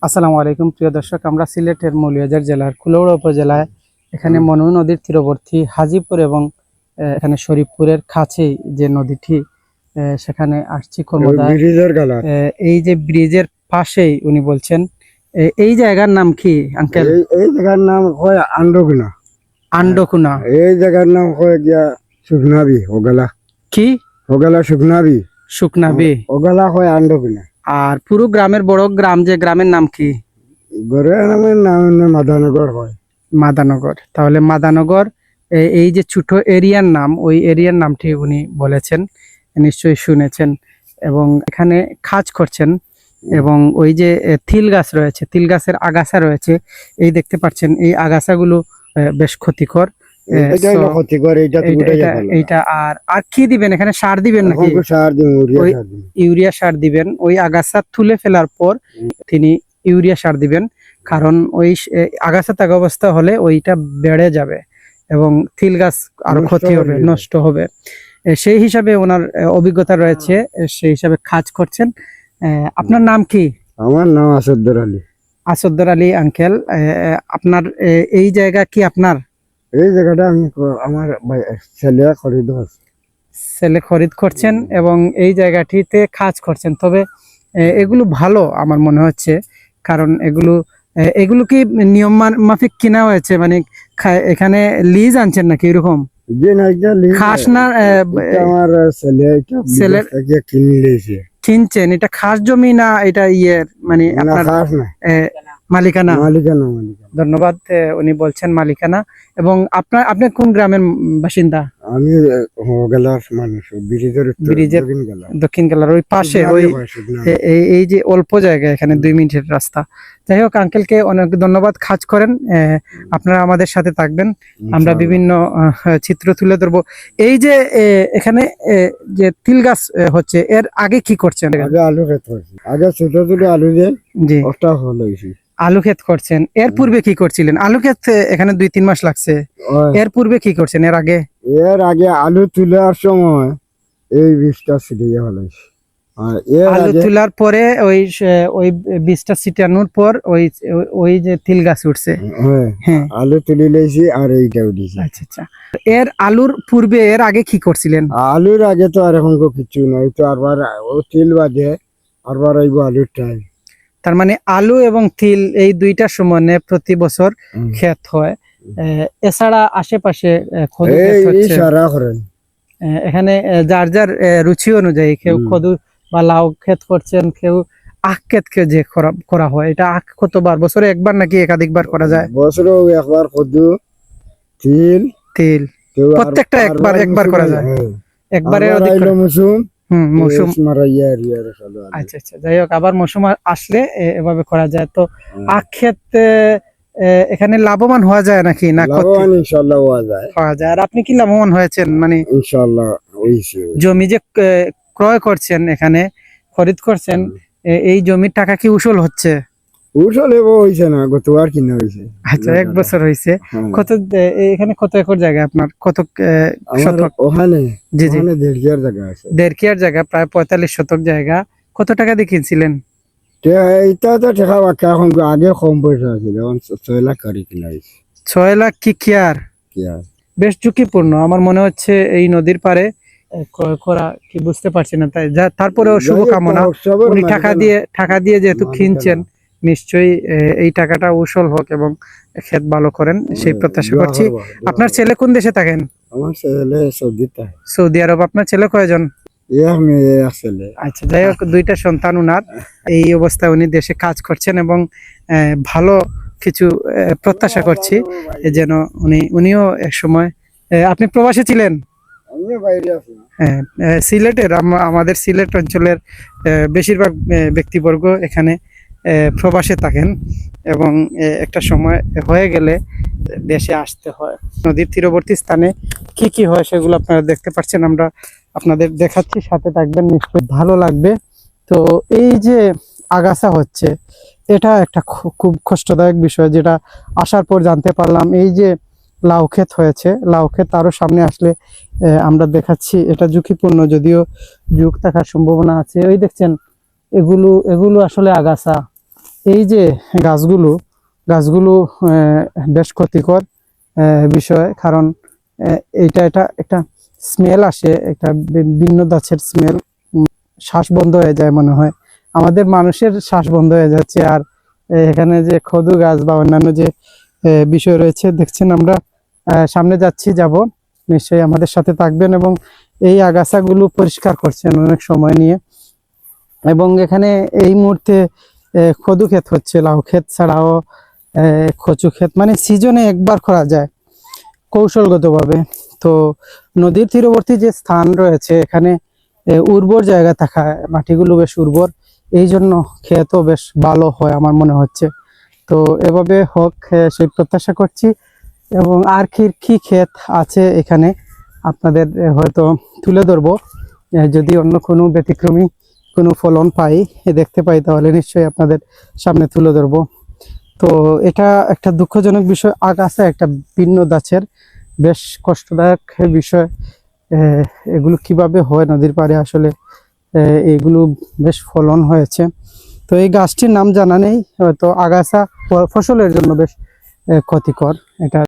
আসসালামু আলাইকুম প্রিয় দর্শক, আমরা সিলেটের মৌলভীবাজার জেলার কুলাউড়া উপজেলায় এখানে মনু নদীর তীরবর্তী হাজীপুর এবং এখানে শরীফপুরের কাছেই যে নদীটি সেখানে আসছি কর্মদায়। এই যে ব্রিজের পাশেই উনি বলছেন এই জায়গার নাম কি আঙ্কেল? এই জায়গার নাম হয় আন্ডকুনা। আন্ডকুনা। এই জায়গার নাম হয় গিয়া শুকনাবি ওগলা। কি ওগলা শুকনাবি? শুকনাবি। ওগলা হয় আন্ডকুনা। আর পুরো গ্রামের বড় গ্রাম, যে গ্রামের নাম কি? গড়ের নামের নাম মাদানগর হয়। মাদানগর। তাহলে মাদানগর এই যে ছোট এরিয়ার নাম, ওই এরিয়ার নামটি উনি বলেছেন, নিশ্চয়ই শুনেছেন। এবং এখানে কাজ করছেন এবং ওই যে তিল গাছ রয়েছে, তিল গাছের আগাছা রয়েছে, এই দেখতে পাচ্ছেন এই আগাছাগুলো বেশ ক্ষতিকর। এইটা আর কি দিবেন এখানে? সার দিবেন নাকি? ইউরিয়া সার দিবেন। ওই আগাছা তুলে ফেলার পর তিনি ইউরিয়া সার দিবেন, কারণ ওই আগাছা থাকা অবস্থা হলে ওইটা বেড়ে যাবে এবং তিল গাছ আরো ক্ষতি হবে, নষ্ট হবে। সেই হিসাবে ওনার অভিজ্ঞতা রয়েছে, সেই হিসাবে কাজ করছেন। আপনার নাম কি? আমার নাম আসাদুর আলী। আসাদুর আলী আঙ্কেল, আপনার এই জায়গা কি আপনার? এই জায়গাটা আমি আমার ছেলে খরিদ করছে। ছেলে খরিদ করছেন এবং এই জায়গাটিতে কাজ করছেন। তবে এগুলো ভালো আমার মনে হচ্ছে, কারণ এগুলো কি নিয়ম মাফিক কিনা হয়েছে, মানে এখানে লিজ আনছেন নাকি এরকম? খাস না? আমার ছেলে কিনছেন? এটা খাস জমি না এটা ইয়ের মানে আপনার মালিকানা? ধন্যবাদ। উনি বলছেন মালিকানা। এবং আপনি কোন গ্রামের বাসিন্দা? আমি ব্রিজের দক্ষিণ গেলার ওই পাশে, ওই এই যে অল্প জায়গা, এখানে 2 মিনিটের রাস্তা। যাই হোক, আঙ্কেলকে অনেক ধন্যবাদ। কাজ করেন, আপনারা আমাদের সাথে থাকবেন, আমরা বিভিন্ন চিত্র তুলে ধরবো। এই যে এখানে যে তিল গাছ হচ্ছে, এর আগে কি করছেন? আলু ক্ষেত করছি। আগে ছোট ছোট আলু দিয়ে জি হয়েছে। আলু ক্ষেত করছেন। এর পূর্বে কি করছিলেন? আলু ক্ষেত এখানে 2-3 মাস লাগছে। এর পূর্বে কি করছেন? এর আগে আলু তোলার সময় এই বীজটা ছিটিয়ে ফেলাইছি। আলু তোলার পরে ওই বীজটা ছিটানোর পর ওই যে তিল গাছ উঠছে। হ্যাঁ, আলু তুলে লইছি আর এইটা উঠেছে। আচ্ছা আচ্ছা। এর আলুর পূর্বে, এর আগে কি করছিলেন? আলুর আগে তো আর এখন কিছু নাই, তো আরবার ও তিল বাদে আরবার আইব আলুর টাইম। তার মানে আলু এবং তিল এই দুইটার সমানে প্রতি বছর ক্ষেত হয়। এছাড়া আশেপাশে এখানে যার যার রুচি অনুযায়ী কেউ কদু বা লাউ ক্ষেত করছেন, কেউ আখ ক্ষেত যে করা হয়। এটা আখ কতবার, বছরে একবার নাকি একাধিকবার করা যায়? বছরে একবার কদু, তিল প্রত্যেকটা একবার করা যায়। একবারে মৌসুম। আচ্ছা আচ্ছা, যাই হোক, আবার মৌসুম আসলে এভাবে করা যায়। তো আখ ক্ষেত এখানে লাভবান হওয়া যায় নাকি? না, ইনশাআল্লাহ হওয়া যায়। আর আপনি কি লাভবান হয়েছেন? মানে ইনশাআল্লাহ জমি যে ক্রয় করছেন, এখানে খরিদ করছেন, এই জমির টাকা কি উসুল হচ্ছে? হইছে না, গতবার কিনা হইছে। আচ্ছা, 1 বছর হইছে। কত এখানে কত একর জায়গা আপনার? কত শতক? ওখানে জি জি, 1.5 কিয়ার জায়গা আছে। 1.5 কিয়ার জায়গা, প্রায় 45 শতক জায়গা। কত টাকা দিয়ে কিনছিলেন? এটা তো টাকা বাকি, এখন আগে কম পয়সা ছিল, এখন 6 লাখ করে কিনা হইছে। 6 লাখ কি কিয়ার? বেশ ঝুঁকিপূর্ণ আমার মনে হচ্ছে এই নদীর পারে করা, কি বুঝতে পারছি না। তাই তারপরেও শুভকামনা। উনি টাকা দিয়ে যেহেতু কিনছেন, নিশ্চয়ই এই টাকাটা উসল হোক এবং ক্ষেত ভালো করেন, সেই প্রত্যাশা করছি। আপনার ছেলে কোন দেশে থাকেন? আমার ছেলে সৌদি আরব। আপনার ছেলে কয়জন? আচ্ছা, যাই হোক, 2টা সন্তান উনার। এই অবস্থায় উনি দেশে কাজ করছেন এবং ভালো কিছু প্রত্যাশা করছি যেন উনিও এক সময়। আপনি প্রবাসী ছিলেন? হ্যাঁ, সিলেটের, আমাদের সিলেট অঞ্চলের বেশিরভাগ ব্যক্তিবর্গ এখানে প্রবাসে থাকেন এবং একটা সময় হয়ে গেলে দেশে আসতে হয়। নদীর তীরবর্তী স্থানে কি কি হয় সেগুলো আপনারা দেখতে পাচ্ছেন, আমরা আপনাদের দেখাচ্ছি, সাথে থাকবেন, নিশ্চয়ই ভালো লাগবে। তো এই যে আগাছা হচ্ছে, এটা একটা খুব কষ্টদায়ক বিষয়, যেটা আসার পর জানতে পারলাম। এই যে লাউ ক্ষেত হয়েছে, লাউ ক্ষেত আরো সামনে আসলে আমরা দেখাচ্ছি। এটা ঝুঁকিপূর্ণ, যদিও ঝুঁক থাকার সম্ভাবনা আছে। ওই দেখছেন, এগুলো আসলে আগাছা। এই যে গাছগুলো গাছগুলো বেশ ক্ষতিকর বিষয়, কারণ এটা একটা স্মেল আসে, একটা ভিন্ন ধাঁচের স্মেল, শ্বাস বন্ধ হয়ে যায় মনে হয়, আমাদের মানুষের শ্বাস বন্ধ হয়ে যাচ্ছে। আর এখানে যে খদু গাছ বা অন্যান্য যে বিষয় রয়েছে দেখছেন, আমরা সামনে যাব, নিশ্চয়ই আমাদের সাথে থাকবেন এবং এই আগাছাগুলো পরিষ্কার করছেন অনেক সময় নিয়ে। এবং এখানে এই মুহূর্তে কদু ক্ষেত হচ্ছে, লাউ ক্ষেত ছাড়াও কচু ক্ষেত, মানে সিজনে একবার করা যায় কৌশলগতভাবে। তো নদীর তীরবর্তী যে স্থান রয়েছে এখানে উর্বর জায়গা থাকায় মাটিগুলো বেশ উর্বর, এই জন্য ক্ষেতও বেশ ভালো হয় আমার মনে হচ্ছে। তো এভাবে হোক সেই প্রত্যাশা করছি। এবং আর কি কি ক্ষেত আছে এখানে আপনাদের হয়তো তুলে ধরবো, যদি অন্য কোনো ব্যতিক্রমী কোনো ফলন পাই, দেখতে পাই, তাহলে নিশ্চয়ই আপনাদের সামনে তুলে ধরবো। তো এটা একটা দুঃখজনক বিষয়, আগাছা একটা ভিন্ন ধাঁচের বেশ কষ্টদায়ক বিষয়। এগুলো কিভাবে হয় নদীর পাড়ে, আসলে এগুলো বেশ ফলন হয়েছে। তো এই গাছটির নাম জানা নেই, হয়তো আগাছা ফসলের জন্য বেশ ক্ষতিকর এটা।